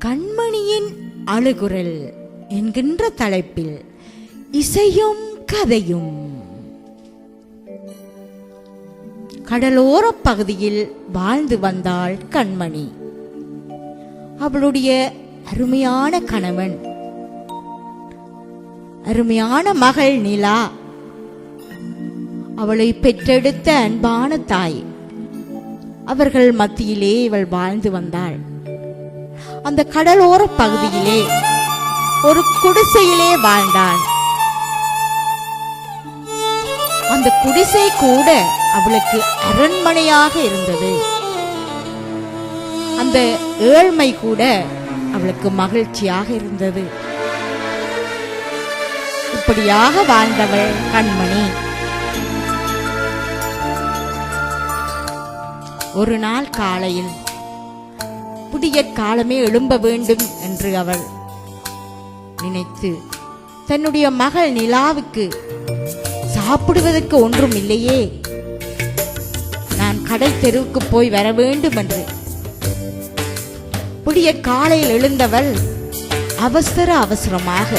கண்மணியின் அழுகுரல் என்கின்ற தலைப்பில் இசையும் கதையும். கடலோர பகுதியில் வாழ்ந்து வந்தாள் கண்மணி. அவளுடைய அருமையான கணவன், அருமையான மகள் நிலா, அவளை பெற்றெடுத்த அன்பான தாய், அவர்கள் மத்தியிலே இவள் வாழ்ந்து வந்தாள். அந்த கடலோர பகுதியிலே ஒரு குடிசையிலே வாழ்ந்தாள். அந்த குடிசை கூட அவளுக்கு அரண்மனையாக இருந்தது. அந்த ஏழ்மை கூட அவளுக்கு மகிழ்ச்சியாக இருந்தது. இப்படியாக வாழ்ந்தவள் கண்மணி. ஒரு நாள் காலையில் புதிய காலமே எழும்ப வேண்டும் என்று அவள் நினைத்து தன்னுடைய மகள் நிலாவுக்கு சாப்பிடுவதற்கு ஒன்றும் இல்லையே, நான் கடை தெருவுக்கு போய் வர வேண்டும் என்று புதிய காலையில் எழுந்தவள் அவசரமாக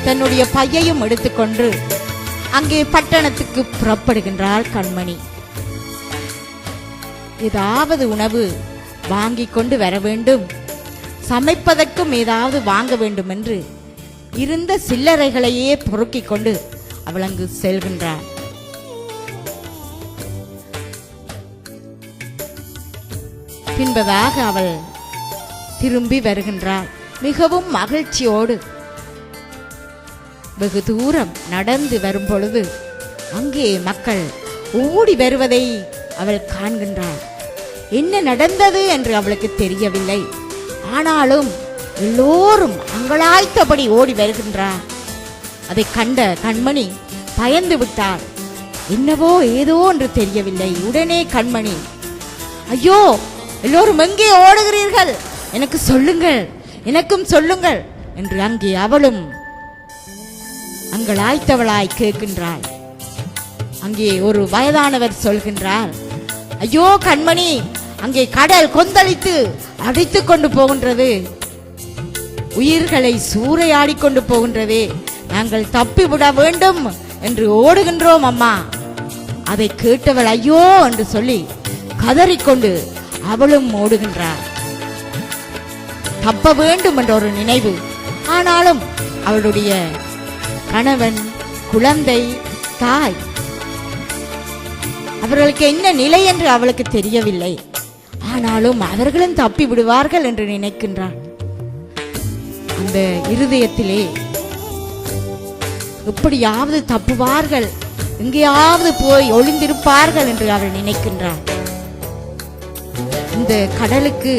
தன்னுடைய பையையும் எடுத்துக்கொண்டு அங்கே பட்டணத்துக்கு புறப்படுகின்றாள் கண்மணி. ஏதாவது உணவு வாங்கி கொண்டு வர வேண்டும், சமைப்பதற்கும் ஏதாவது வாங்க வேண்டும் என்று இருந்த சில்லறைகளையே பொறுக்கிக் கொண்டு அவள் அங்கு செல்கின்றாள். பின்பதாக அவள் திரும்பி வருகின்றாள் மிகவும் மகிழ்ச்சியோடு. வெகு தூரம் நடந்து வரும் பொழுது அங்கே மக்கள் ஓடி வருவதை அவள் காண்கின்றாள். என்ன நடந்தது என்று அவளுக்கு தெரியவில்லை. ஆனாலும் எல்லோரும் அங்கலாய்த்தபடி ஓடி வருகின்றார். அதை கண்ட கண்மணி பயந்து விட்டாள். என்னவோ ஏதோ என்று தெரியவில்லை. உடனே கண்மணி, ஐயோ, எல்லோரும் எங்கே ஓடுகிறீர்கள், எனக்கு சொல்லுங்கள், எனக்கும் சொல்லுங்கள் என்று அங்கே அவளும் அங்கலாய்த்தவளாய் கேட்கின்றாள். அங்கே ஒரு வயதானவர் சொல்கின்றார், ஐயோ கண்மணி, அங்கே கடல் கொந்தளித்து அடித்து கொண்டு போகின்றது, உயிர்களை சூறையாடி கொண்டு போகின்றதே, நாங்கள் தப்பிவிட வேண்டும் என்று ஓடுகின்றோம் அம்மா. அதை கேட்டவள் ஐயோ என்று சொல்லி கதறிக்கொண்டு அவளும் ஓடுகின்றார். தப்ப வேண்டும் என்ற ஒரு நினைவு. ஆனாலும் அவளுடைய கணவன், குழந்தை, தாய், அவர்களுக்கு என்ன நிலை என்று அவளுக்கு தெரியவில்லை. ஆனாலும் அவர்களும் தப்பி விடுவார்கள் என்று நினைக்கின்றார். அந்த இருதயத்திலே எப்படியாவது தப்புவார்கள், எங்கேயாவது போய் ஒளிந்திருப்பார்கள் என்று அவள் நினைக்கின்றார். இந்த கடலுக்கு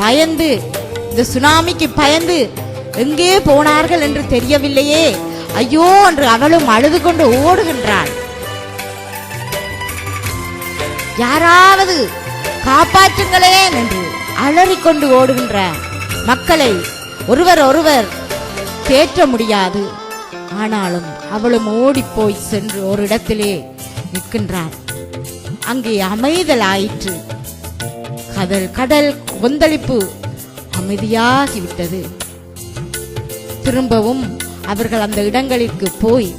பயந்து, இந்த சுனாமிக்கு பயந்து எங்கே போனார்கள் என்று தெரியவில்லையே, ஐயோ என்று அவளும் அழுது கொண்டு ஓடுகின்றாள். யாராவது காப்பாற்றுங்களேன் என்று அலறிக்கொண்டு ஓடுகின்ற மக்களை ஒருவர் தேற்ற முடியாது. ஆனாலும் அவளும் ஓடிப்போய் சென்று ஒரு இடத்திலே நிற்கின்றாள். அங்கே அமைதலாயிற்று. கடல் கொந்தளிப்பு அமைதியாகிவிட்டது. திரும்பவும் அவர்கள் அந்த இடங்களுக்கு போய்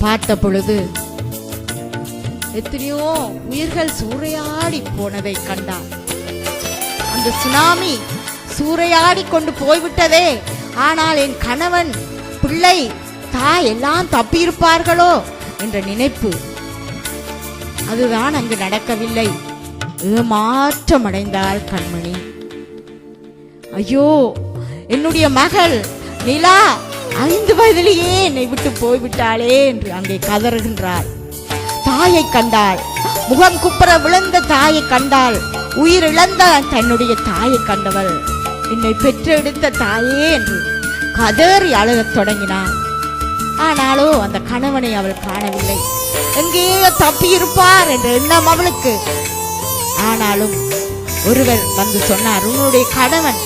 பார்த்த பொழுது எத்தனையோ உயிர்கள் சூறையாடி போனதை கண்டார். அந்த சுனாமி சூறையாடி கொண்டு போய்விட்டதே, ஆனால் என் கணவன், பிள்ளை, தாய் எல்லாம் தப்பியிருப்பார்களோ என்ற நினைப்பு, அதுதான் அங்கு நடக்கவில்லை. ஏமாற்றம் அடைந்தாள் கண்மணி. ஐயோ, என்னுடைய மகள் நிலா 5 வயதிலேயே என்னை விட்டு போய்விட்டாளே என்று அங்கே கதறுகின்றாள். தாயை கண்டாள், முகம் குப்புற விழுந்த தாயை கண்டாள், உயிர் இழந்த தன்னுடைய தாயை கண்டவள், என்னை பெற்றெடுத்த தாயே என்று கதறி அழகத் தொடங்கினாள். ஆனாலோ அந்த கணவனை அவள் காணவில்லை. எங்கேயோ தப்பியிருப்பார் என்ற எண்ணம் அவளுக்கு. ஆனாலும் ஒருவர் வந்து சொன்னார், உன்னுடைய கணவன்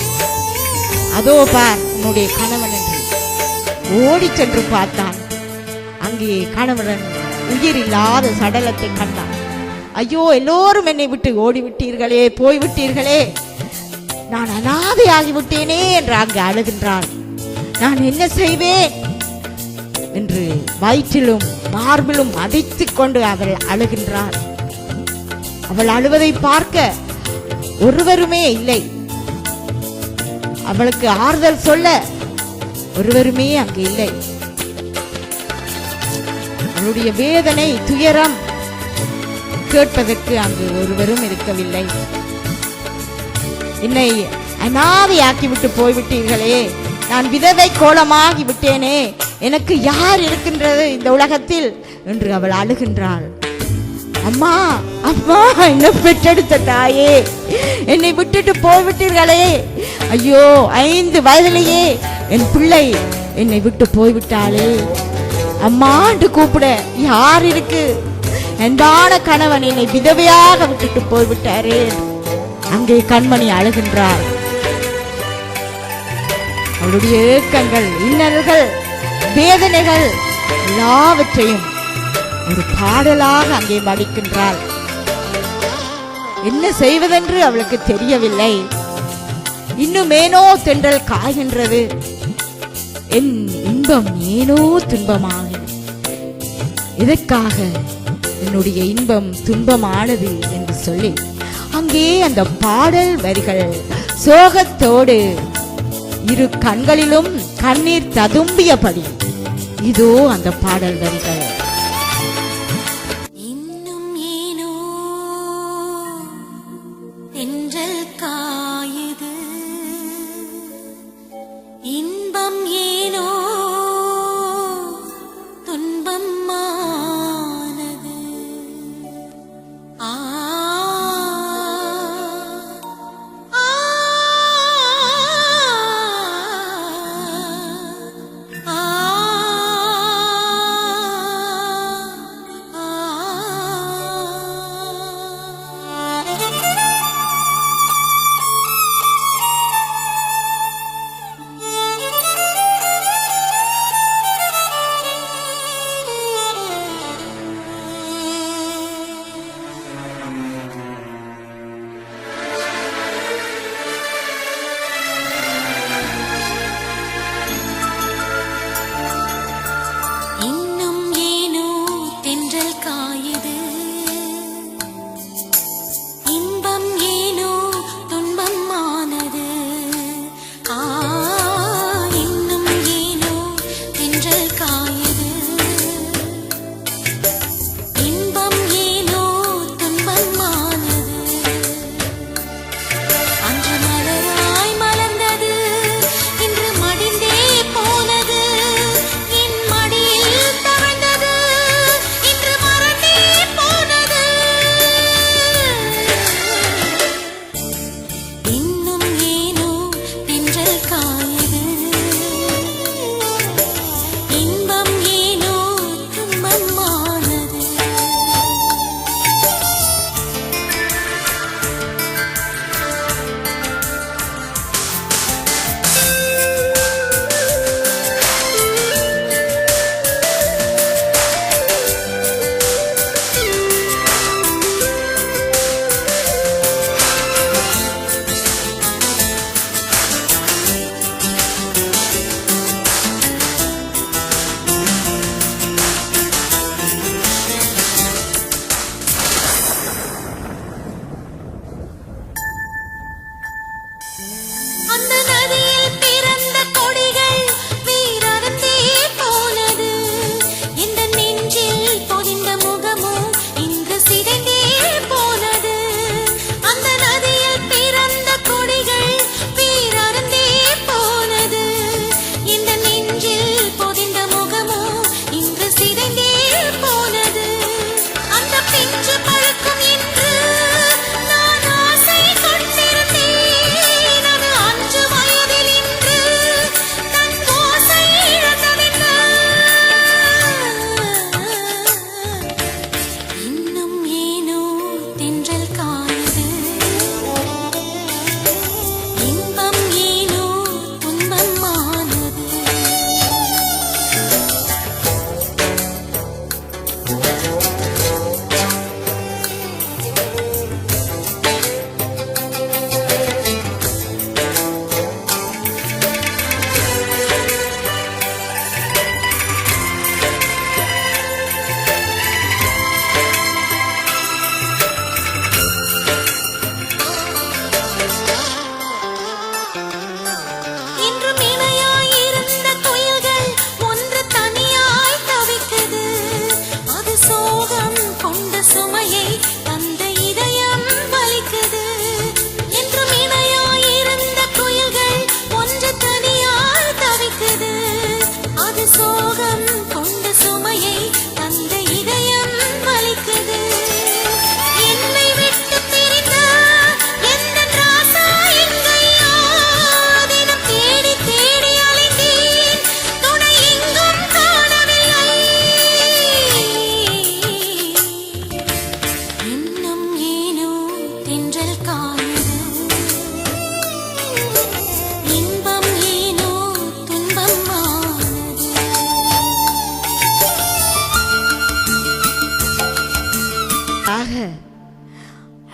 அதோ பார், உன்னுடைய கணவன் என்று. ஓடி சென்று பார்த்தான். அங்கே கணவன் உயிர் இல்லாத சடலத்தை கண்டான். ஐயோ, எல்லோரும் என்னை விட்டு ஓடிவிட்டீர்களே, போய்விட்டீர்களே, நான் அனாதையாகிவிட்டேனே என்று அங்கு அழுகின்றாள். நான் என்ன செய்வேன் என்று வயிற்றிலும் மார்பிலும் அடைத்துக் கொண்டு அவள் அழுகின்றாள். அவள் அழுவதை பார்க்க ஒருவருமே இல்லை. அவளுக்கு ஆறுதல் சொல்ல ஒருவருமே அங்கு இல்லை. அவளுடைய வேதனை துயரம் கேட்பதற்கு அங்கு ஒருவரும் இருக்கவில்லை. என்னை அனாதையாக்கிவிட்டு போய்விட்டீர்களே, நான் விதவை கோலமாகி விட்டேனே, எனக்கு யார் இருக்கின்றது இந்த உலகத்தில் என்று அவள் அழுகின்றாள். அம்மா அம்மா, என்ன பெற்றெடுத்த தாயே, என்னை விட்டுட்டு போய்விட்டீர்களே, ஐயோ 5 வயதிலேயே என் பிள்ளை என்னை விட்டு போய்விட்டாளே, அம்மா என்று கூப்பிட யார் இருக்கு? அன்பான கணவன் என்னை விதவையாக விட்டுட்டு போய்விட்டாரே. அங்கே கண்மணி அழுகின்றார். அவளுடைய ஏக்கங்கள், இன்னல்கள், வேதனைகள் எல்லாவற்றையும் ஒரு பாடலாக அங்கே வடிக்கின்றாள். என்ன செய்வதென்று அவளுக்கு தெரியவில்லை. இன்னும் ஏனோ தென்றல் காய்கின்றது, என் இன்பம் ஏனோ துன்பமாகும். எதற்காக என்னுடைய இன்பம் துன்பமானது என்று சொல்லி அங்கே அந்த பாடல் வரிகள் சோகத்தோடு இரு கண்களிலும் கண்ணீர் ததும்பியபடி இதோ அந்த பாடல் வரிகள். இன்னும் ஏனோ தென்றல் காயுது, இன்பம் ஏனோ துன்பம் மானது. ஆ ஆ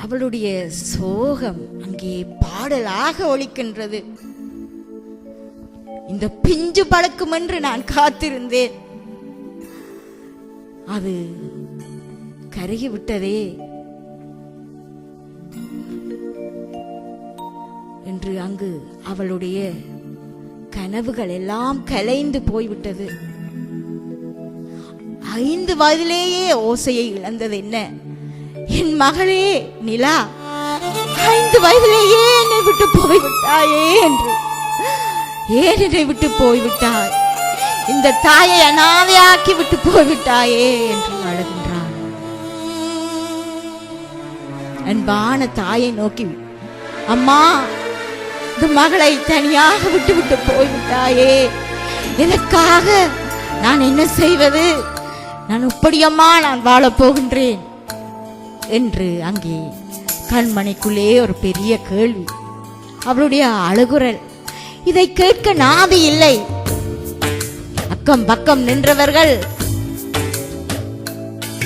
அவளுடைய சோகம் அங்கே பாடலாக ஒலிக்கின்றது. இந்த பிஞ்சு பழக்கும் என்று நான் காத்திருந்தேன், அது கருகிவிட்டதே என்று அங்கு அவளுடைய கனவுகள் எல்லாம் கலைந்து போய்விட்டது. 5 வயதிலேயே ஓசையை இழந்தது என்ன? என் மகளே நிலா, 5 வயதிலேயே என்னை விட்டு போய்விட்டாயே என்று. ஏன் என்னை விட்டு போய்விட்டாய்? இந்த தாயை அனாதையாக்கி விட்டு போய்விட்டாயே என்று அழுகின்றான். அன்பான தாயை நோக்கி, அம்மா, இந்த மகளை தனியாக விட்டு விட்டு போய்விட்டாயே, எனக்காக நான் என்ன செய்வது? நான் இப்படியம்மா நான் வாழப் போகின்றேன் என்று அங்கே கண்மணிக்குள்ளே ஒரு பெரிய கேள்வி. அவளுடைய அழுகுரல் இதை கேட்க நாதி இல்லை. அக்கம் பக்கம் நின்றவர்கள்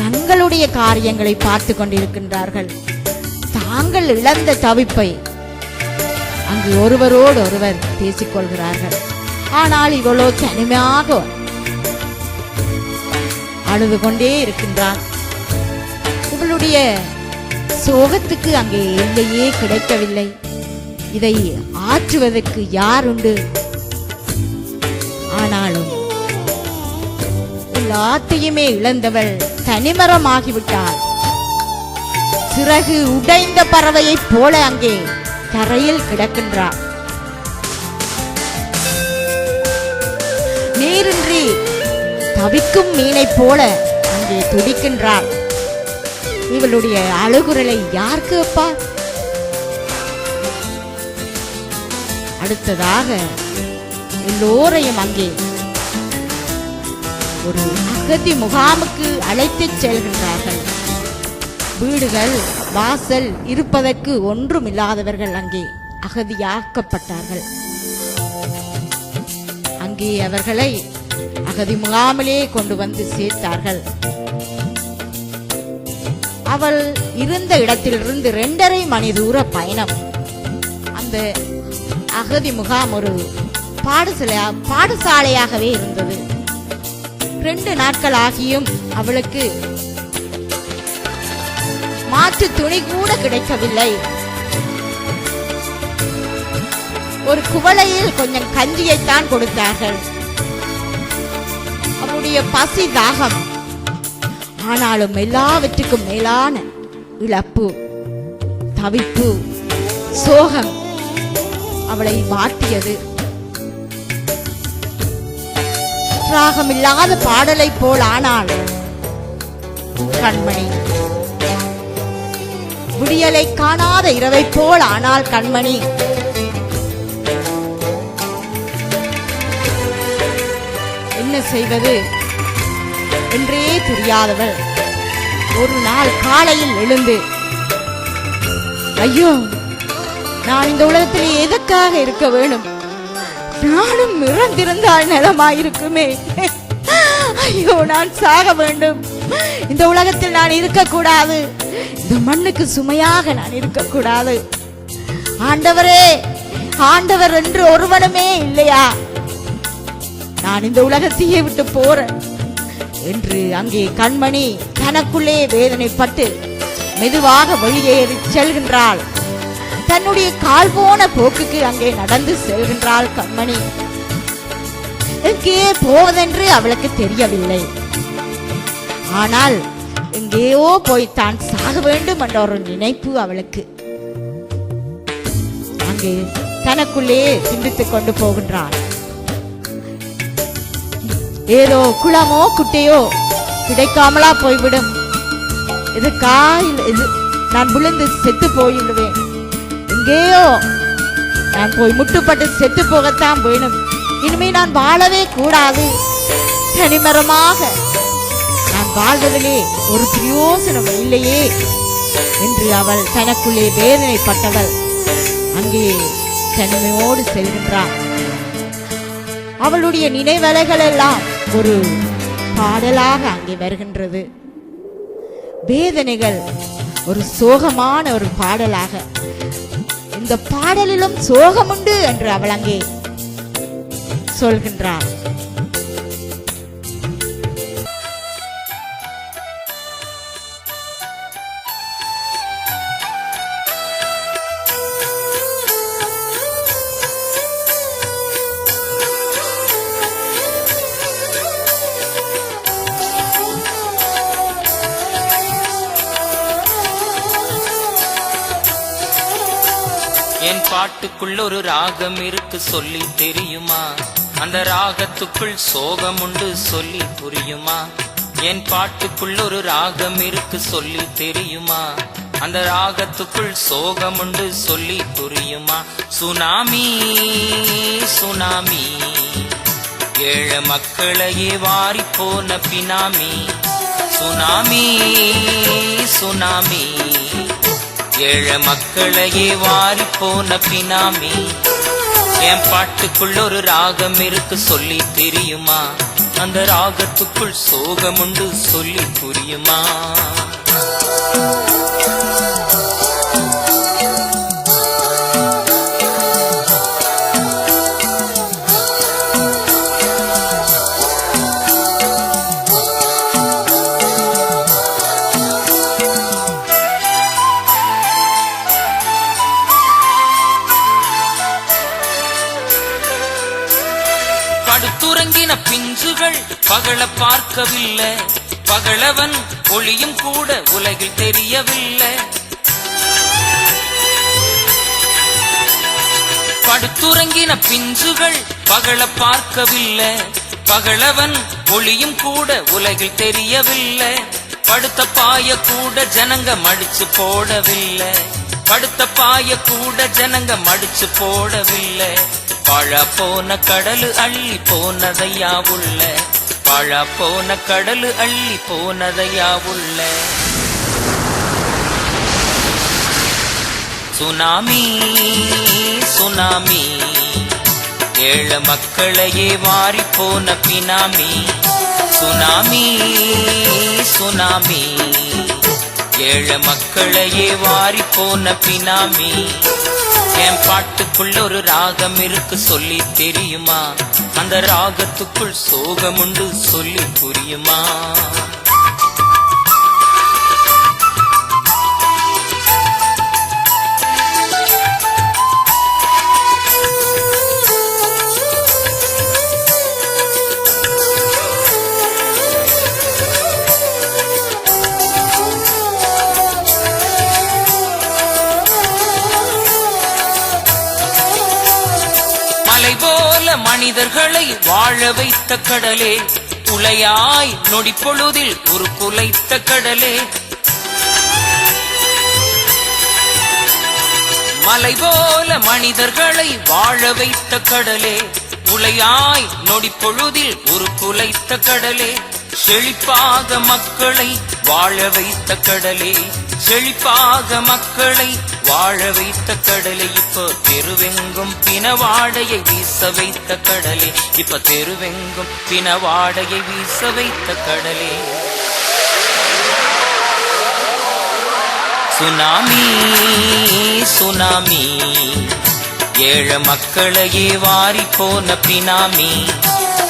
தங்களுடைய காரியங்களை பார்த்து கொண்டிருக்கின்றார்கள். தாங்கள் இழந்த தவிப்பை அங்கு ஒருவரோடு ஒருவர் பேசிக்கொள்கிறார்கள். ஆனால் இவளோ தனிமையாக அழுது கொண்டே இருக்கின்றான். இவளுடைய சோகத்துக்கு அங்கே எல்லையே கிடைக்கவில்லை. இதை ஆற்றுவதற்கு யார் உண்டு? ஆனாலும் எல்லாத்தையுமே இழந்தவள் தனிமரமாகிவிட்டாள். சிறகு உடைந்த பறவையைப் போல அங்கே தரையில் கிடக்கின்றாள். நீரின்றி தவிக்கும் மீனைப் போல அங்கே துடிக்கின்றாள். இவளுடைய அழுகுரலை யார் கேட்பார்? அடுத்ததாக எல்லோரையும் அங்கே ஒரு அகதி முகாமுக்கு அழைத்துச் செல்கின்றார்கள். வீடுகள் வாசல் இருப்பதற்கு ஒன்றும் இல்லாதவர்கள் அங்கே அகதியாக்கப்பட்டார்கள். அங்கே அவர்களை அகதி முகாமிலே கொண்டு வந்து சேர்த்தார்கள். அவள் இருந்த இடத்திலிருந்து 2.5 மணி தூர பயணம். அந்த அகதி முகாம் ஒரு பாடசாலையாகவே இருந்தது. 2 நாட்கள் ஆகியும் அவளுக்கு மாற்று துணி கூட கிடைக்கவில்லை. ஒரு குவளையில் கொஞ்சம் கஞ்சியைத்தான் கொடுத்தார்கள். அவளுடைய பசி தாகம், ஆனாலும் எல்லாவற்றுக்கும் மேலான இழப்பு, தவிப்பு, சோகம் அவளை வாட்டியது. ராகமில்லாத பாடலை போல் ஆனாள் கண்மணி. விடியலை காணாத இரவை போல் ஆனால் கண்மணி. என்ன செய்வது என்றே தெரியாதவள் ஒரு நாள் காலையில் எழுந்து, ஐயோ, நான் இந்த உலகத்தில் எதற்காக இருக்க வேணும்? நானும் இறந்திருந்தால் நலமாயிருக்குமே. ஐயோ, நான் சாக வேண்டும். இந்த உலகத்தில் நான் இருக்கக்கூடாது. இந்த மண்ணுக்கு சுமையாக நான் இருக்கக்கூடாது. ஆண்டவரே, ஆண்டவர் என்று ஒருவனுமே இல்லையா? நான் இந்த உலகத்தையே விட்டு போறேன் என்று அங்கே கண்மணி தனக்குள்ளே வேதனைப்பட்டு மெதுவாக வெளியேறி செல்கின்றாள். தன்னுடைய கால் போன போக்குக்கு அங்கே நடந்து செல்கின்றாள் கண்மணி. எங்கே போவதென்று அவளுக்கு தெரியவில்லை. ஆனால் எங்கேயோ போய் தான் சாக வேண்டும் என்ற ஒரு நினைப்பு அவளுக்கு. அங்கே தனக்குள்ளே சிந்தித்துக் கொண்டு போகின்றாள். ஏதோ குளமோ குட்டையோ கிடைக்காமலா போய்விடும். நான் விழுந்து செத்து போயிடுவேன். எங்கேயோ நான் போய் முட்டுப்பட்டு செத்து போகத்தான் வேணும். இனிமே நான் வாழவே கூடாது. தனிமரமாக நான் வாழ்வதிலே ஒரு பிரயோசனம் இல்லையே என்று அவள் தனக்குள்ளே வேதனைப்பட்டவள் அங்கே தனிமையோடு செல்கின்றாள். அவளுடைய நினைவலைகள் எல்லாம் ஒரு பாடலாக அங்கே வருகின்றது. வேதனைகள் ஒரு சோகமான ஒரு பாடலாக, இந்த பாடலிலும் சோகம் உண்டு என்று அவள் அங்கே சொல்கின்றார். என் பாட்டுக்குள் ஒரு ராகம் இருக்கு சொல்லி தெரியுமா? அந்த ராகத்துக்குள் சோகம் உண்டு சொல்லி புரியுமா? என் பாட்டுக்குள் ஒரு ராகம் இருக்கு சொல்லி தெரியுமா? அந்த ராகத்துக்குள் சோகம் உண்டு சொல்லி புரியுமா? சுனாமி சுனாமி, ஏழை மக்களையே வாரி போன பினாமி. சுனாமி சுனாமி, ஏழை மக்களையே வாரி போன பினாமி. என் பாட்டுக்குள் ஒரு ராகம் இருக்கு சொல்லி தெரியுமா? அந்த ராகத்துக்குள் சோகம் உண்டு சொல்லி புரியுமா? படுத்துறங்கின பிஞ்சுகள் பகல பார்க்கவில்லை, பகலவன் ஒளியும் கூட உலகில் தெரியவில்லை. படுத்துறங்கின பிஞ்சுகள் பகல பார்க்கவில்லை, பகலவன் ஒளியும் கூட உலகில் தெரியவில்லை. படுத்த பாய கூட ஜனங்க மடிச்சு போடவில்லை, படுத்த பாய கூட ஜனங்க மடிச்சு போடவில்லை. பழா போன கடலு அள்ளி போனதையா உள்ள, பழா போன கடலு அள்ளி போனதையா உள்ள. சுனாமி சுனாமி, ஏழை மக்களையே வாரி போன பினாமி. சுனாமி சுனாமி, ஏழை மக்களையே வாரி போன பினாமி. என் பாட்டுக்குள்ள ஒரு ராகம் இருக்கு சொல்லி தெரியுமா? அந்த ராகத்துக்குள் சோகம் உண்டு சொல்லி புரியுமா? மலை போல மனிதர்களை வாழ வைத்த கடலே, உலையாய் நொடி பொழுதில் ஒரு குலைத்த கடலே. மலை போல மனிதர்களை வாழ வைத்த கடலே, உலையாய் நொடி பொழுதில் ஒரு குலைத்த கடலே. செழிப்பாக மக்களை வாழ வைத்த கடலே, செழிப்பாக மக்களை வாழ வைத்த கடலே. இப்ப தெருவெங்கும் பிணவாடையை வீச வைத்த கடலே, இப்ப தெருவெங்கும் பிணவாடையை வீச வைத்த கடலே. சுனாமி சுனாமி, ஏழை மக்களையே வாரி போன பினாமி.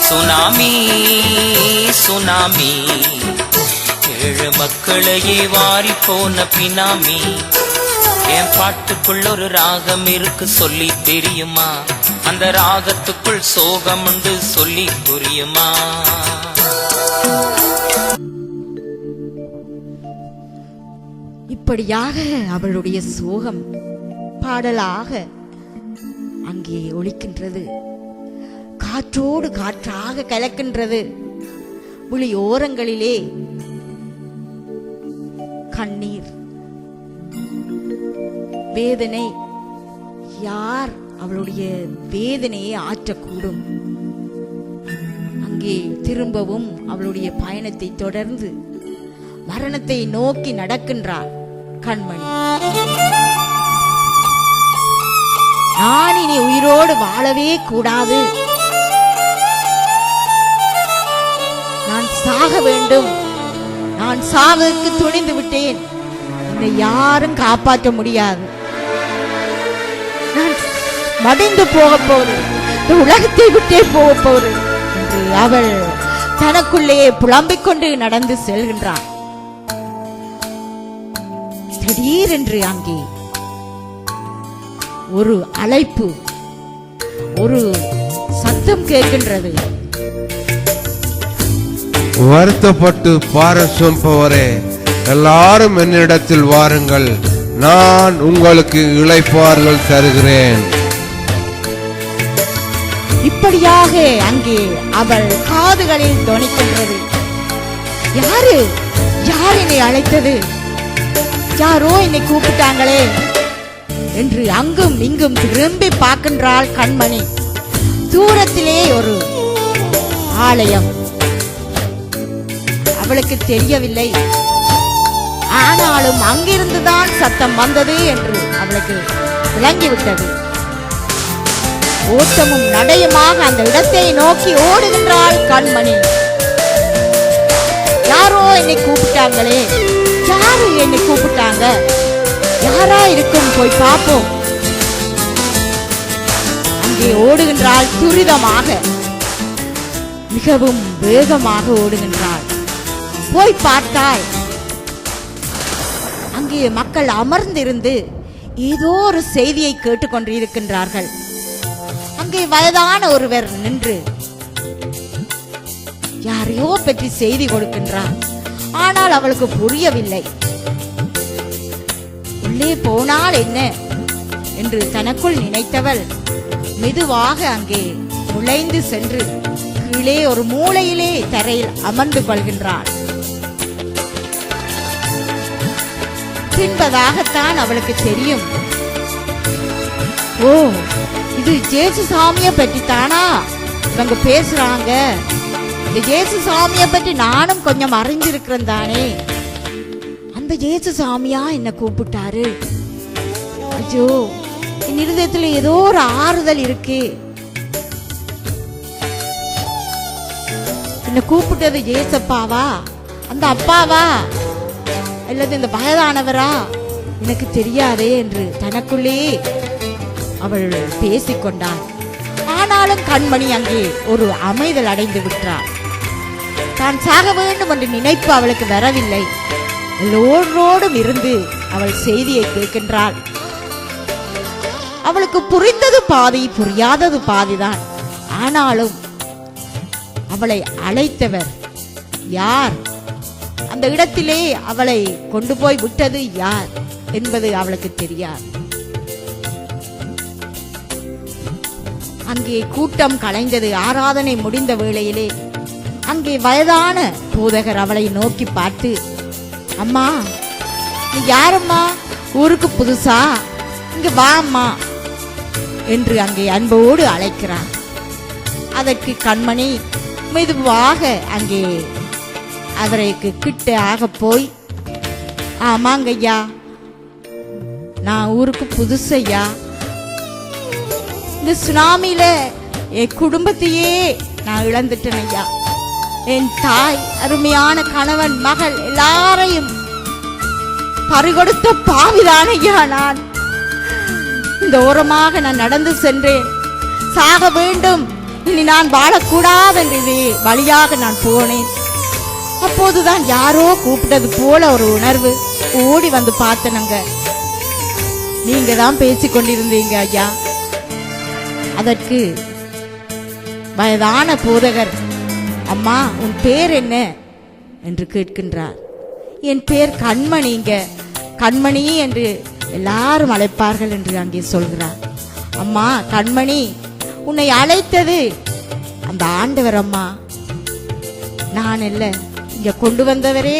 சுனாமி சுனாமி, ஏழை மக்களையே வாரி போன பினாமி. என் பாட்டுக்குள் ஒரு ராகம் இருக்கு சொல்லி தெரியுமா? அந்த ராகத்துக்குள் சோகம் உண்டு சொல்லி புரியுமா? இப்படியாக அவளுடைய சோகம் பாடலாக அங்கே ஒலிக்கின்றது. காற்றோடு காற்றாக கலக்கின்றது. விழி ஓரங்களிலே கண்ணீர், வேதனை. யார் அவளுடைய வேதனையை ஆற்றக்கூடும்? அங்கே திரும்பவும் அவளுடைய பயணத்தை தொடர்ந்து மரணத்தை நோக்கி நடக்கின்றார் கண்மணி. நான் இனி உயிரோடு வாழவே கூடாது, நான் சாக வேண்டும், நான் சாவதற்கு துணிந்து விட்டேன் என்னை யாரும் காப்பாற்ற முடியாது, நான் மடிந்து போக போறேன், இந்த உலகத்தை விட்டே போக போறேன் என்று அவள் தனக்குள்ளே புலம்பிக் கொண்டு நடந்து செல்கின்றாள். திடீரென்று அங்கே ஒரு அழைப்பு, ஒரு சத்தம் கேட்கின்றது. வருத்தப்பட்டு பார சுமப்பவரே, எல்லாரும் என்னிடத்தில் வாருங்கள், நான் உங்களுக்கு இளைப்பாறுதல் தருகிறேன். இப்படியாக அங்கே அவள் காதுகளில் தொனிக்கின்றது. யாரு யார் என்னை அழைத்தது, யாரோ என்னை கூப்பிட்டாங்களே என்று அங்கும் இங்கும் திரும்பி பார்க்கின்றாள் கண்மணி. தூரத்திலே ஒரு ஆலயம், அவளுக்கு தெரியவில்லை. ஆனாலும் அங்கிருந்துதான் சத்தம் வந்தது என்று அவளுக்கு விளங்கிவிட்டது. ஓட்டமும் நடையுமாக அந்த இடத்தை நோக்கி ஓடுகின்றாள் கண்மணி. யாரோ என்னை கூப்பிட்டாங்களே, யாரு என்னை கூப்பிட்டாங்க, யாரா இருக்கும், போய் பார்ப்போம். அங்கே ஓடுகின்றாள் துரிதமாக, மிகவும் வேகமாக ஓடுகின்றாள். போய் பார்த்தால் அங்கே மக்கள் அமர்ந்திருந்து ஏதோ ஒரு செய்தியை கேட்டுக்கொண்டிருக்கின்றார்கள். அங்கே வயதான ஒருவர் நின்று யாரையோ பற்றி செய்தி கொடுக்கின்றார். ஆனால் அவளுக்கு புரியவில்லை. உள்ளே போனால் என்ன என்று தனக்குள் நினைத்தவள் மெதுவாக அங்கே நுழைந்து சென்று கீழே ஒரு மூலையிலே தரையில் அமர்ந்து கொள்கின்றாள். பின்பதாகத்தான் அவளுக்கு தெரியும், ஓ, இது ஜேசு சாமியை பற்றி தானா இவங்க பேசுறாங்க. இந்த ஜேசு சாமியை பற்றி நானும் கொஞ்சம் அறிஞ்சிருக்கிறேன் தானே. அந்த ஜேசு சாமியா என்ன கூப்பிட்டாரு. ஐயோ, என் இருதயத்துல ஏதோ ஒரு ஆறுதல் இருக்கு. என்ன கூப்பிட்டது ஜேசப்பாவா, அந்த அப்பாவா, அல்லது இந்த வயதானவரா, எனக்கு தெரியாதே என்று தனக்குள்ளே அவள் பேசிக்கொண்டாள். ஆனாலும் கண்மணி அங்கே ஒரு அமைதல் அடைந்து விட்டாள். தான் சாக வேண்டும் என்ற நினைப்பு அவளுக்கு வரவில்லை. எல்லோரோடும் இருந்து அவள் செய்தியை கேட்கின்றாள். அவளுக்கு புரிந்தது பாதி, புரியாதது பாதிதான். ஆனாலும் அவளை அழைத்தவர் யார், அந்த இடத்திலே அவளை கொண்டு போய் விட்டது யார் என்பது அவளுக்கு தெரியாது. அங்கே கூட்டம் கலைந்தது. ஆராதனை முடிந்த வேளையிலே அங்கே வயதான போதகர் அவளை நோக்கி பார்த்து, அம்மா, நீ யாரம்மா, ஊருக்கு புதுசா, இங்க வா அம்மா என்று அங்கே அன்போடு அழைக்கிறார். அதற்கு கண்மணி மெதுவாக அங்கே அவருக்கு கிட்ட ஆக போய், ஆமாங்க ஐயா, நான் ஊருக்கு புதுசையா, இந்த சுனாமியில என் குடும்பத்தையே நான் இழந்துட்டேன் ஐயா. என் தாய், அருமையான கணவன், மகள் எல்லாரையும் பறிகொடுத்த பாவிதான் ஐயா நான். இந்த ஓரமாக நான் நடந்து சென்றேன். சாக வேண்டும், இனி நான் வாழக்கூடாது என்று வழியாக நான் போனேன். அப்போதுதான் யாரோ கூப்பிட்டது போல ஒரு உணர்வு. ஓடி வந்து பார்த்தனங்க, நீங்க தான் பேசிக் கொண்டிருந்தீங்க ஐயா. அதற்கு வயதான போதகர், அம்மா, உன் பேர் என்ன என்று கேட்கின்றார். என் பேர் கண்மணிங்க, கண்மணி என்று எல்லாரும் அழைப்பார்கள் என்று அங்கே சொல்கிறார். அம்மா கண்மணி, உன்னை அழைத்தது அந்த ஆண்டவர் அம்மா, நான் இல்ல. இங்க கொண்டு வந்தவரே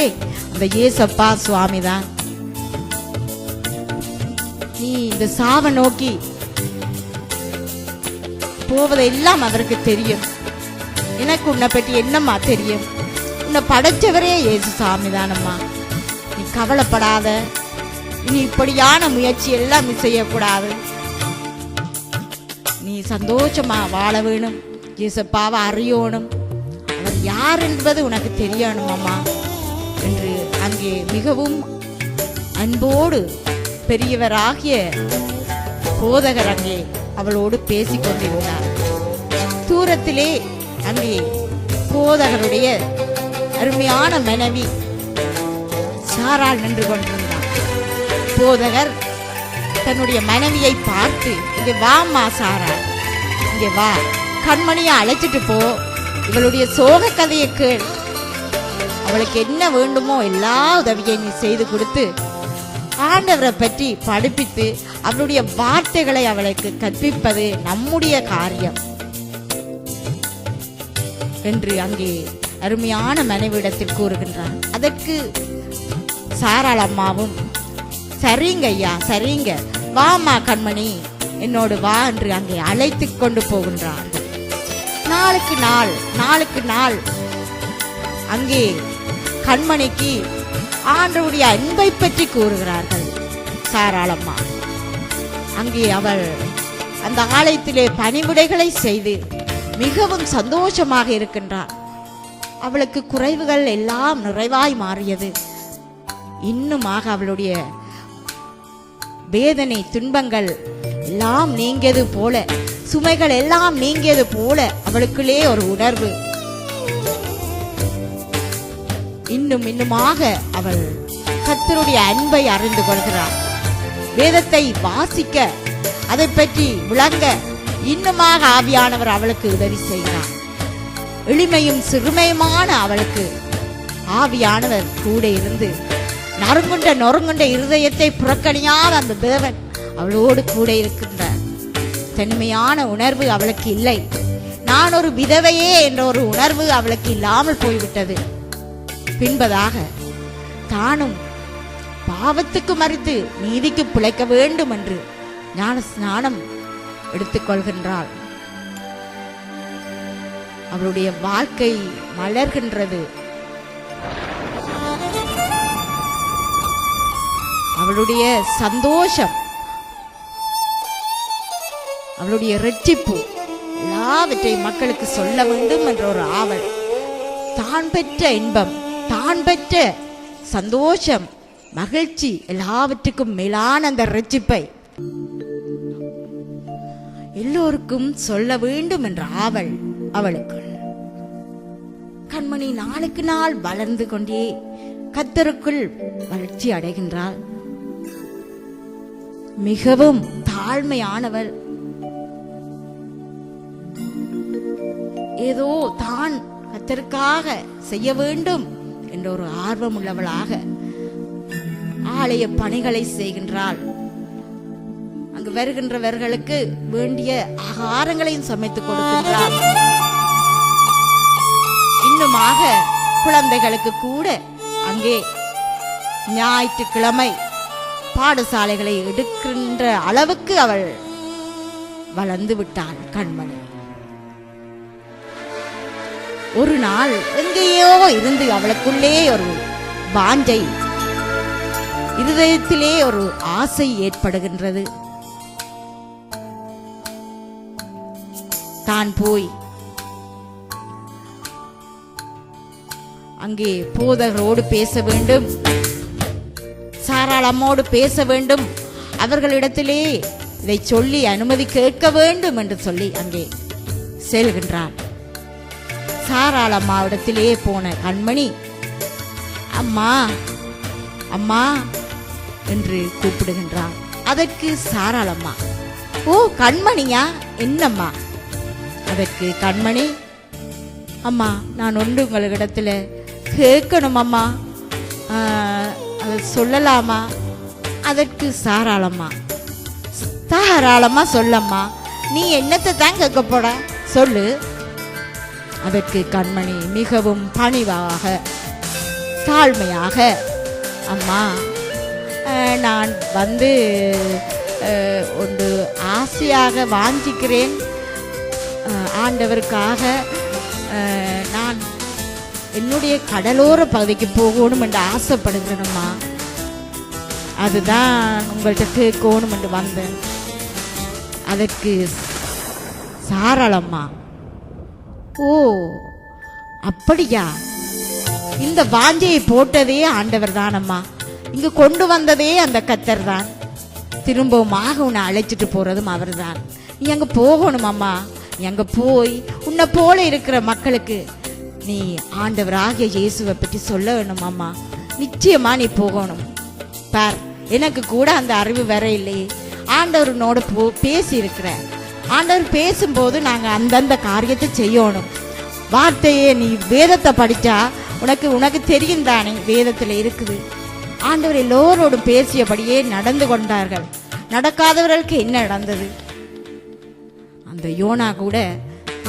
அந்த ஏசப்பா சுவாமி தான். நீ இந்த சாவை நோக்கி போவதெல்லாம் அவருக்கு தெரியும். எனக்கு உன்னை பற்றி என்னம்மா தெரியும்? உன்னை படைச்சவரே இயேசு சாமி தானம்மா. நீ கவலைப்படாத. இனி இப்படியான முயற்சி எல்லாம் நீ செய்யக்கூடாது. நீ சந்தோஷமா வாழ வேணும். இயேசப்பாவை அறியணும். அவர் யார் என்பது உனக்கு தெரியணும் அம்மா என்று அங்கே மிகவும் அன்போடு பெரியவராகிய போதகர் அங்கே அவளோடு பேசிக் கொண்டிருந்தார். தூரத்திலே அங்கே போதகருடைய அருமையான மனைவி சாராள் நின்று கொண்டிருந்தார். போதகர் தன்னுடைய மனைவியை பார்த்து, இங்கே வாம்மா சாராள், இங்கே வா, கண்மணியை அழைச்சிட்டு போ, இவளுடைய சோக கதையை கேள், அவளுக்கு என்ன வேண்டுமோ எல்லா உதவியை நீ செய்து கொடுத்து ஆண்டவரை பற்றி படிப்பித்து அவருடைய வார்த்தைகளை அவளுக்கு கற்பிப்பது நம்முடைய காரியம் என்று அங்கே அருமையான மனைவிடத்தில் கூறுகின்றார். அதற்கு சாராள் அம்மாவும், சரிங்க ஐயா, சரிங்க, வாமா கண்மணி, என்னோடு வா என்று அங்கே அழைத்து கொண்டு போகின்றார்கள். நாளுக்கு நாள் அங்கே கண்மணிக்கு ஆண்டவருடைய அன்பை பற்றி கூறுகிறார்கள். சாராளம்மா அங்கே அவள் அந்த ஆலயத்திலே பணிவிடைகளை செய்து மிகவும் சந்தோஷமாக இருக்கின்றார். அவளுக்கு குறைவுகள் எல்லாம் நிறைவாய் மாறியது. இன்னுமாக அவளுடைய வேதனை துன்பங்கள் எல்லாம் நீங்கியது போல, சுமைகள் எல்லாம் நீங்கியது போல அவளுக்குள்ளே ஒரு உணர்வு. இன்னுமாக அவள் கர்த்தருடைய அன்பை அறிந்து கொள்கிறாள். வேதத்தை வாசிக்க, அதை பற்றி விளங்க இன்னுமாக ஆவியானவர் அவளுக்கு உதவி செய்கிறார். எளிமையும் சிறுமையுமான அவளுக்கு ஆவியானவர் கூட இருந்து நொறுங்குண்ட இருதயத்தை புறக்கணியாத அந்த தேவன் அவளோடு கூட இருக்கின்றார். தனிமையான உணர்வு அவளுக்கு இல்லை. நான் ஒரு விதவையே என்ற ஒரு உணர்வு அவளுக்கு இல்லாமல் போய்விட்டது. பின்பதாக தானும் பாவத்துக்கு மறித்து நீதிக்கு பிழைக்க வேண்டும் என்று ஞான ஸ்நானம் எடுத்துக்கொள்கின்றாள். அவளுடைய வாழ்க்கை மலர்கின்றது. அவளுடைய சந்தோஷம், அவளுடைய இரட்சிப்பு எல்லாவற்றையும் மக்களுக்கு சொல்ல வேண்டும் என்ற ஒரு ஆவல், தான் பெற்ற இன்பம், தான் பெற்ற சந்தோஷம், மகிழ்ச்சி, எல்லாவற்றுக்கும் மேலான அந்த இரட்சிப்பை எல்லோருக்கும் சொல்ல வேண்டும் என்ற ஆவல் அவளுக்கு. கண்மணி நாளுக்கு நாள் வளர்ந்து கொண்டே கர்த்தருக்குள் வளர்ச்சி அடைகின்றாள். மிகவும் தாழ்மையானவள். ஏதோ தான் கர்த்தருக்காக செய்ய வேண்டும் என்ற ஒரு ஆர்வம் உள்ளவளாக ஆலய பணிகளை செய்கின்றாள். அங்கு வருகின்றவர்களுக்கு வேண்டிய ஆகாரங்களையும் சமைத்து கொடுக்கின்றாள். இன்னுமாக குழந்தைகளுக்கு கூட அங்கே ஞாயிற்றுக்கிழமை பாடசாலைகளை எடுக்கின்ற அளவுக்கு அவள் வளர்ந்து விட்டாள். கண்மணி ஒரு நாள் எங்கேயோ இருந்து அவளுக்குள்ளே ஒரு வாஞ்சை, இருதயத்திலே ஒரு ஆசை ஏற்படுகின்றது. தான் போய் அங்கே போதகரோடு பேச வேண்டும், சாராள் அம்மோடு பேச வேண்டும், அவர்களிடத்திலே இதை சொல்லி அனுமதி கேட்க வேண்டும் என்று சொல்லி அங்கே செல்கின்றார். சாராள் அம்மாவிடத்திலே போன கண்மணி, அம்மா அம்மா என்று கூப்பிடுகின்றார். அதற்கு சாராள் அம்மா, ஓ கண்மணியா, என்னம்மா? அதற்கு கண்மணி, அம்மா நான் ஒன்று உங்களிடத்துல கேட்கணும் அம்மா, அதை சொல்லலாமா? அதற்கு சாராளம்மா, தாராளமா சொல்லம்மா, நீ என்னத்தை தான் கேட்க போட, சொல்லு. அதற்கு கண்மணி மிகவும் பணிவாக தாழ்மையாக, அம்மா நான் வந்து ஒன்று ஆசையாக வாஞ்சிக்கிறேன், ஆண்டவருக்காக நான் என்னுடைய கடலோர பகுதிக்கு போகணும் என்று ஆசைப்படுகிறேனம்மா, அதுதான் உங்கள்கிட்ட கேட்கணும் என்று வந்தேன். அதற்கு சாராளம்மா, ஓ அப்படியா, இந்த வாஞ்சையை போட்டதே ஆண்டவர் தானம்மா, இங்கு கொண்டு வந்ததே அந்த கர்த்தர் தான். திரும்பவுமாக உன்னை அழைச்சிட்டு போறதும் அவர் தான். நீ அங்க போகணும் அம்மா. நீ அங்க போய் உன்னை போல இருக்கிற மக்களுக்கு நீ ஆண்டவராகிய இயேசுவை பற்றி சொல்ல வேணும் அம்மா. நிச்சயமா நீ போகணும். பார், எனக்கு கூட அந்த அறிவு வேற இல்லையே. ஆண்டவரோட பேசி இருக்கிற ஆண்டவர் பேசும்போது நாங்க அந்தந்த காரியத்தை செய்யணும். வார்த்தையே நீ வேதத்தை படிச்சா உனக்கு தெரியும் தானே, வேதத்துல இருக்குது. ஆண்டவர் எல்லோரோடும் பேசியபடியே நடந்து கொண்டார்கள். நடக்காதவர்களுக்கு என்ன நடந்தது? அந்த யோனா கூட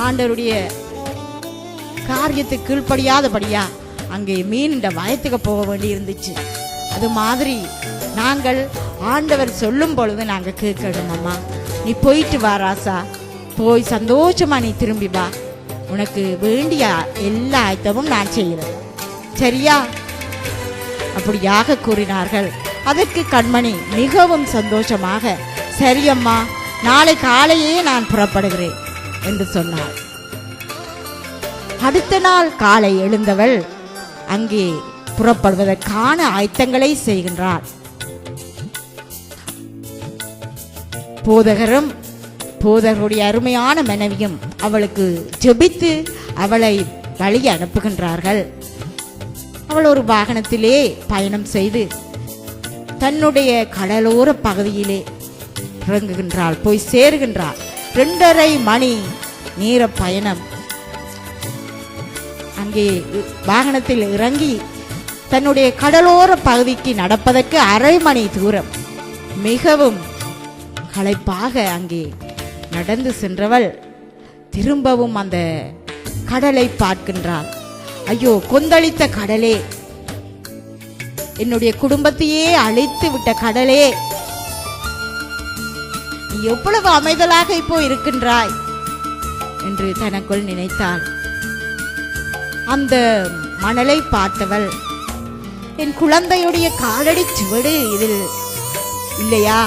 ஆண்டவருடைய காரியத்தை கீழ்ப்படியாதபடியா அங்கே மீனின்ற வயத்துக்கு போக வேண்டி இருந்துச்சு. அது மாதிரி நாங்கள் ஆண்டவர் சொல்லும் பொழுது நாங்க கேட்கணும். அம்மா, நீ போயிட்டு வா ராசா, போய் சந்தோஷமா நீ திரும்பி வா. உனக்கு வேண்டிய எல்லா ஆயத்தமும் நான் செய்கிறேன், சரியா? அப்படியாக கூறினார்கள். அதற்கு கண்மணி மிகவும் சந்தோஷமாக, சரியம்மா, நாளை காலையே நான் புறப்படுகிறேன் என்று சொன்னாள். அடுத்த நாள் காலை எழுந்தவள் அங்கே புறப்படுவதற்கான ஆயத்தங்களை செய்கின்றார். போதகருடைய அருமையான மனைவியும் அவளுக்கு ஜெபித்து அவளை வழி அனுப்புகின்றார்கள். அவள் ஒரு வாகனத்திலே பயணம் செய்து தன்னுடைய கடலோர பகுதியிலே இறங்குகின்றாள், போய் சேருகின்றாள். 2.5 மணி நேர பயணம். அங்கே வாகனத்தில் இறங்கி தன்னுடைய கடலோர பகுதிக்கு நடப்பதற்கு 1/2 மணி தூரம். மிகவும் களைப்பாக அங்கே நடந்து சென்றவள் திரும்பவும் அந்த கடலை பார்க்கின்றாள். ஐயோ, கொந்தளித்த கடலே, என்னுடைய குடும்பத்தையே அழித்து விட்ட கடலே, நீ எவ்வளவு அமைதலாக இப்போ இருக்கின்றாய் என்று தனக்குள் நினைத்தாள். அந்த மணலை பார்த்தவள், என் குழந்தையுடைய காலடி சுவடு இதில் இல்லையா?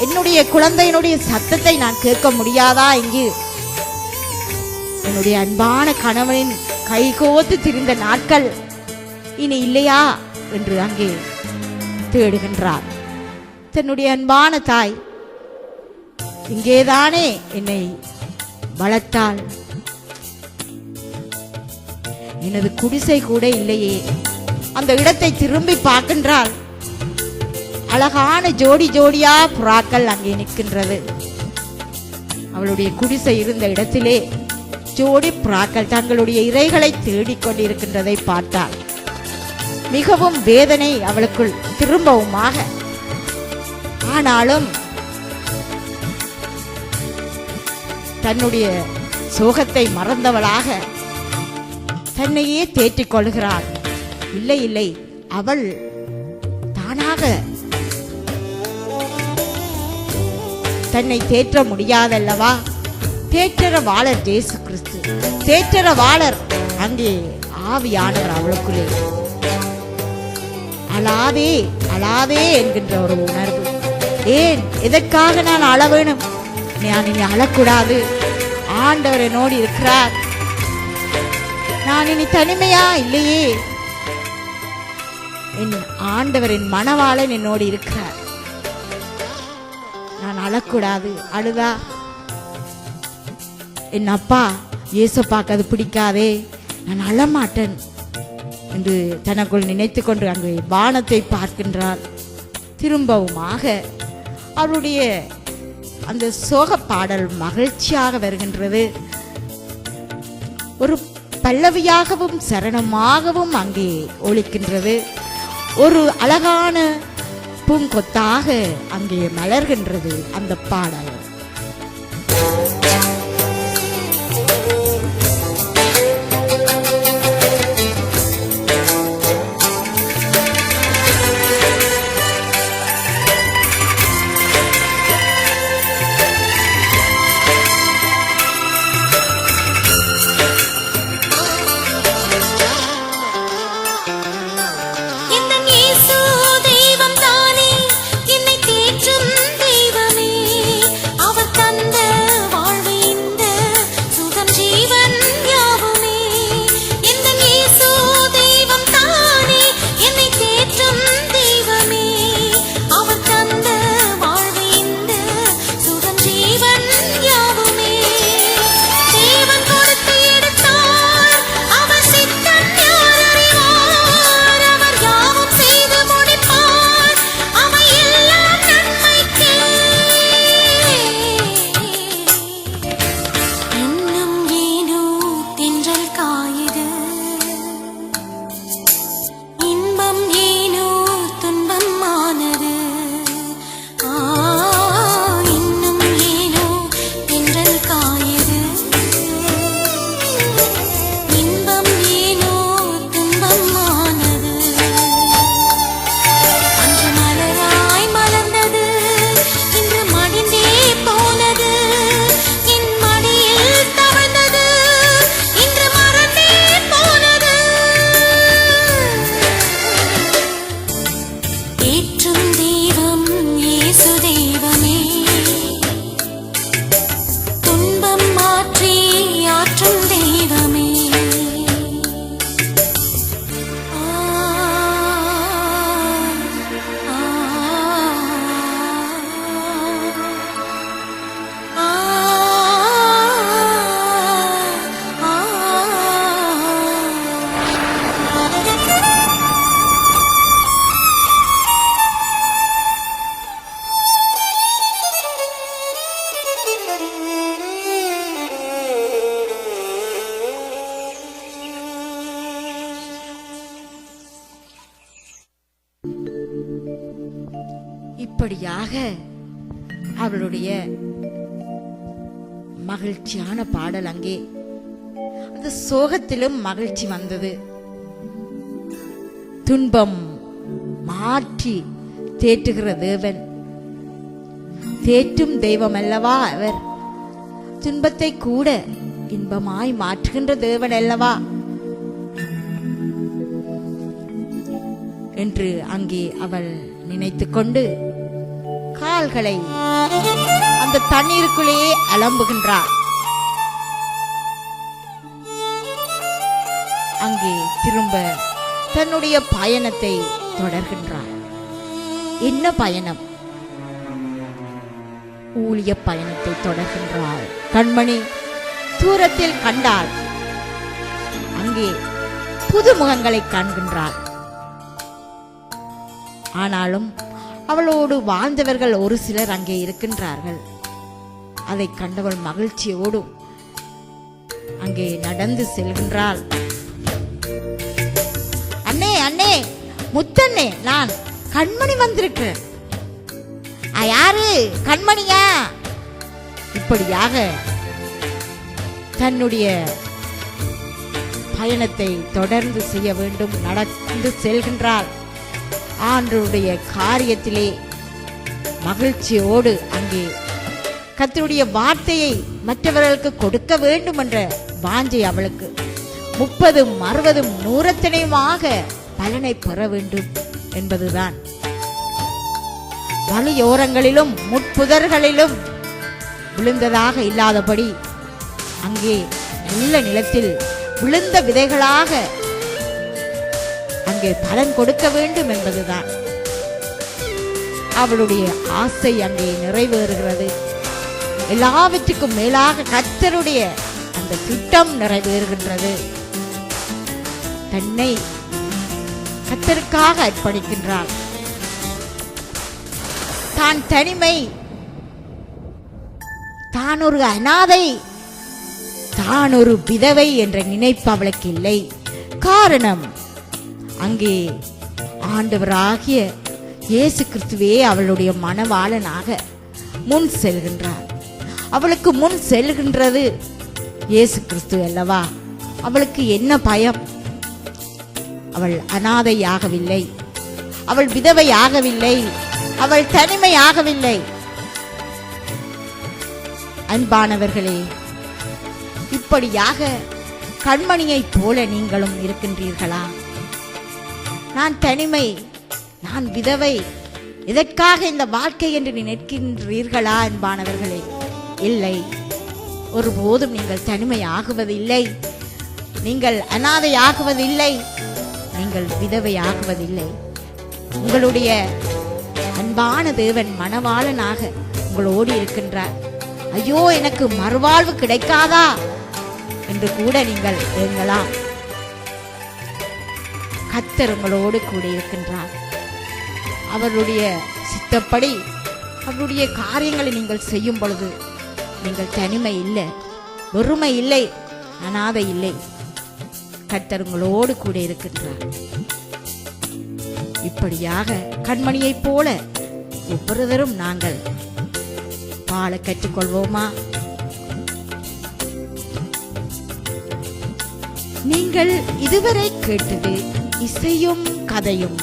என்னுடைய குழந்தையினுடைய சத்தத்தை நான் கேட்க முடியாதா? இங்கு என்னுடைய அன்பான கணவனின் கைகோத்து திரிந்த நாட்கள் இனி இல்லையா என்று அங்கே தேடுகின்றார். தன்னுடைய அன்பான தாய் இங்கேதானே என்னை வளர்த்தாள், எனது குடிசை கூட இல்லையே. அந்த இடத்தை திரும்பி பார்க்கின்றாள். அழகான ஜோடி ஜோடியா புறாக்கள் அங்கே நிற்கின்றது. அவளுடைய குடிசை இருந்த இடத்திலே ஜோடி புறாக்கள் தங்களுடைய இரைகளை தேடிக்கொண்டிருக்கின்றதை பார்த்தாள். மிகவும் வேதனை அவளுக்குள் திரும்பவுமாக. ஆனாலும் தன்னுடைய சோகத்தை மறந்தவளாக தன்னையே தேற்றிக் கொள்கிறாள். இல்லை இல்லை, அவள் தானாக தன்னை தேற்ற முடியாதல்லவா? தேற்றரவாளர் இயேசு கிறிஸ்து, தேற்றரவாளர் அங்கே ஆவியானவர் அவளுக்குள்ளே. அழாதே அழாதே என்கின்ற ஒரு உணர்வு. ஏன், எதற்காக நான் அழ வேணும்? நான் இனி அழக்கூடாது. ஆண்டவர் என்னோடு இருக்கிறார். நான் இனி தனிமையா இல்லையே. என் ஆண்டவர், என் மணவாளன் என்னோடு இருக்கிறார். நான் அழக்கூடாது. அழுதா என் அப்பா இயேசுப்பாக்கு அது பிடிக்காதே, நான் அழமாட்டேன் என்று தனக்குள் நினைத்து கொண்டு அங்கே வானத்தை பார்க்கின்றார். திரும்பவுமாக அவருடைய அந்த சோக பாடல் மகிழ்ச்சியாக வருகின்றது. ஒரு பல்லவியாகவும் சரணமாகவும் அங்கே ஒலிக்கின்றது. ஒரு அழகான பூங்கொத்தாக அங்கே மலர்கின்றது அந்த பாடல். தெய்வம் தானே, என்னை தேற்றும் தெய்வமே, இப்படியாக அவளுடைய மகிழ்ச்சியான பாடல் அங்கே அந்த சோகத்திலும் மகிழ்ச்சி வந்தது. துன்பம் மாற்றி தேற்றுகிற தேவன், தேற்றும் தெய்வம் அல்லவா அவர். துன்பத்தை கூட இன்பமாய் மாற்றுகின்ற தேவன் அல்லவா என்று அங்கே அவள் நினைத்து கொண்டு கால்களை அந்த தண்ணீருக்குள்ளேயே அலம்புகின்றார். அங்கே திரும்ப தன்னுடைய பயணத்தை தொடர்கின்றார். என்ன பயணம்? ஊழிய பயணத்தை தொடர்கின்றாள். கண்மணி தூரத்தில் கண்டாள். அங்கே புது முகங்களை காண்கின்றாள். ஆனாலும் அவளோடு வாழ்ந்தவர்கள் ஒரு சிலர் அங்கே இருக்கின்றார்கள். அதை கண்டவள் மகிழ்ச்சியோடு அங்கே நடந்து செல்கின்றாள். அண்ணே அண்ணே முத்தண்ணே, நான் கண்மணி வந்திருக்கிறேன். யாரு? கண்மணியா? இப்படியாக தன்னுடைய பயணத்தை தொடர்ந்து செய்ய வேண்டும். நடந்து செல்கின்றாள். ஆண்டவருடைய காரியத்திலே மகிழ்ச்சியோடு அங்கே கர்த்தருடைய வார்த்தையை மற்றவர்களுக்கு கொடுக்க வேண்டும் என்ற வாஞ்சை அவளுக்கு 30, 60, 100 பலனை பெற வேண்டும் என்பதுதான். வழியோரங்களிலும் முட்புதர்களிலும் விழுந்ததாக இல்லாதபடி அங்கே நல்ல நிலத்தில் விழுந்த விதைகளாக அங்கே பலன் கொடுக்க வேண்டும் என்பதுதான் அவளுடைய ஆசை. அங்கே நிறைவேறுகிறது. எல்லாவற்றுக்கும் மேலாக கர்த்தருடைய அந்த திட்டம் நிறைவேறுகின்றது. தன்னை கர்த்தருக்காக அர்ப்பணிக்கின்றாள். தான் தனிமை, தான் ஒரு அனாதை, தான் ஒரு விதவை என்ற நினைப்பு அவளுக்கு இல்லை. காரணம், அங்கே ஆண்டவராகிய இயேசு கிறிஸ்துவே அவளுடைய மணவாளனாக முன் செல்கின்றார். அவளுக்கு முன் செல்கின்றது இயேசு கிறிஸ்து அல்லவா. அவளுக்கு என்ன பயம்? அவள் அனாதையாகவில்லை, அவள் விதவையாகவில்லை, அவள் தனிமையாகவில்லை. அன்பானவர்களே, இப்படியாக கண்மணியைப் போல நீங்களும் இருக்கின்றீர்களா? நான் தனிமை, நான் விதவை, இதற்காக இந்த வாழ்க்கை என்று நினைக்கின்றீர்களா? அன்பானவர்களே, இல்லை, ஒருபோதும் நீங்கள் தனிமையாகுவதில்லை, நீங்கள் அனாதையாகுவதில்லை, நீங்கள் விதவையாகுவதில்லை. உங்களுடைய அன்பான தேவன் மணவாளனாக உங்களோடு இருக்கின்றார். ஐயோ, எனக்கு மறுவாழ்வு கிடைக்காதா என்று கூட நீங்கள் எண்ணலாம். கர்த்தர் உங்களோடு கூட இருக்கின்றார். அவருடைய சித்தப்படி அவருடைய காரியங்களை நீங்கள் செய்யும் பொழுது நீங்கள் தனிமை இல்லை, வெறுமை இல்லை, அனாதை இல்லை. கர்த்தர் உங்களோடு கூட இருக்கின்றார். இப்படியாக கண்மணியைப் போல ஒவ்வொருவரும் நாங்கள் வாழ கற்றுக்கொள்வோமா? நீங்கள் இதுவரை கேட்டது இசையும் கதையும்.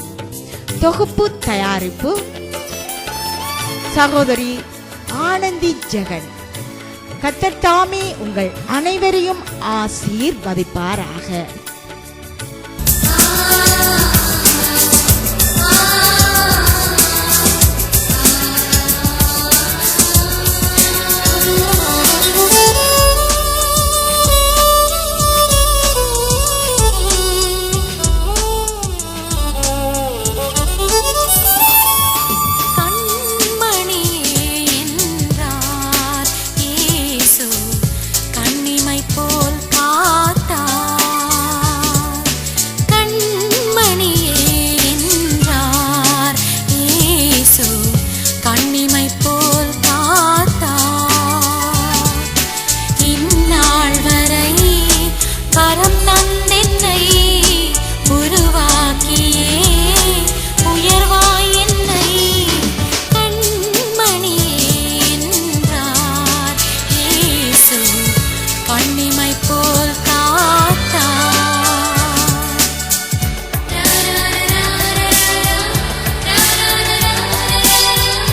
தொகுப்பு தயாரிப்பு சகோதரி ஆனந்தி ஜெகன். கர்த்தர் தாமே உங்கள் அனைவரையும் ஆசீர்வதிப்பாராக. கண்ணிமை போல் காத்தார். கண்ணிமை போல்